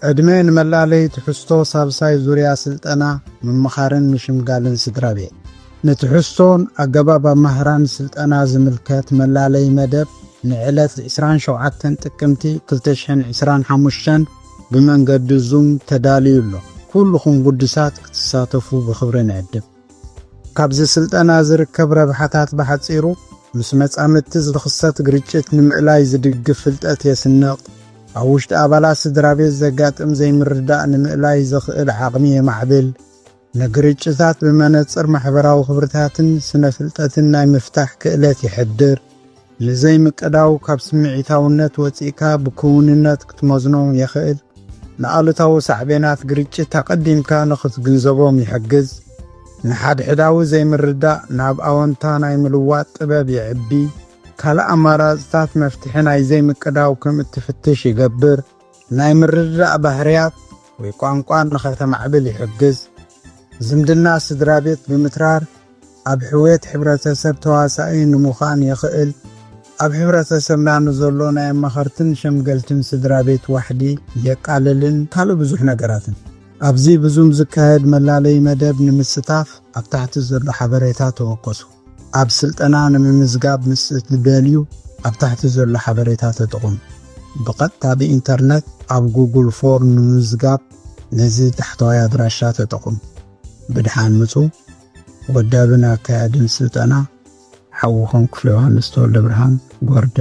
ዕድሜን መላለይ ትሕዝቶ ሳብሳይ ዙርያ ስልጠና ምምኻርን ምሽምጋልን ስድራቤት ንትሕዝቶን ኣገባብ ኣማህራን ስልጠና ዝምልከት መላለይ መደብ ንዕለት 27 ጥቅምቲ 2025 ብመንገዲ ዙም ተዳልዩሎ ኩልኹም ጉድሳት ክትሳተፉ ብኽብሪ ንዕድም። ካብዚ ስልጠና ዝርከብ ረብሓታት ብሓጺሩ ምስ መጻምድቲ ዝኽሰት ግርጭት ንምዕላይ ዝድግፍ ፍልጠት የስንቕ ኣብ ውሽጢ ኣባላት ስድራቤት ዘጋጥም ዘይምርዳእ ንምዕላይ ዝኽእል ዓቕሚ የማዕብል ንግርጭታት ብመነጽር ማሕበራዊ ኽብርታትን ስነ ፍልጠትን ናይ ምፍታሕ ክእለት ይሕድር ንዘይምቅዳው ካብ ስምዒታውነት ወፂእካ ብክውንነት ክትመዝኖ የኽእል ንኣሉታዊ ሳዕቤናት ግርጭት ተቐዲምካ ንኽትግንዘቦም ይሕግዝ ንሓድሕዳዊ ዘይምርዳእ ናብ ኣወንታ ናይ ምልዋጥ ጥበብ ይዕቢ ካልእ ኣማራጽታት መፍትሒ ናይ ዘይምቅዳው ከም እትፍትሽ ይገብር ናይ ምርዳእ ባህርያት ወይ ቋንቋ ንኸተማዕብል ይሕግዝ ዝምድና ስድራቤት ብምትራር ኣብ ሕወት ሕብረተሰብ ተዋሳኢ ንምዃን የኽእል ኣብ ሕብረተሰብና ንዘሎ ናይ ኣማኸርትን ሸምገልትን ስድራቤት ዋሕዲ የቃልልን ካልእ ብዙሕ ነገራትን ኣብዚ ብዙም ዝካየድ መላለይ መደብ ንምስታፍ ኣብ ታሕቲ ዘሎ ሓበሬታ ተወከሱ ኣብ ስልጠና ንምምዝጋብ ምስ እትደልዩ ኣብ ታሕቲ ዘሎ ሓበሬታ ተጠቕሙ ብቐጥታ ብኢንተርነት ኣብ ጉግል ፎርም ንምዝጋብ ነዚ ታሕተዋይ ኣድራሻ ተጠቕሙ ብድሓን ምፁ ወዳብን ኣካያድን ስልጠና ሓውኹም ክፍለ ዮሃንስ ተወልደ ብርሃን ጎርደ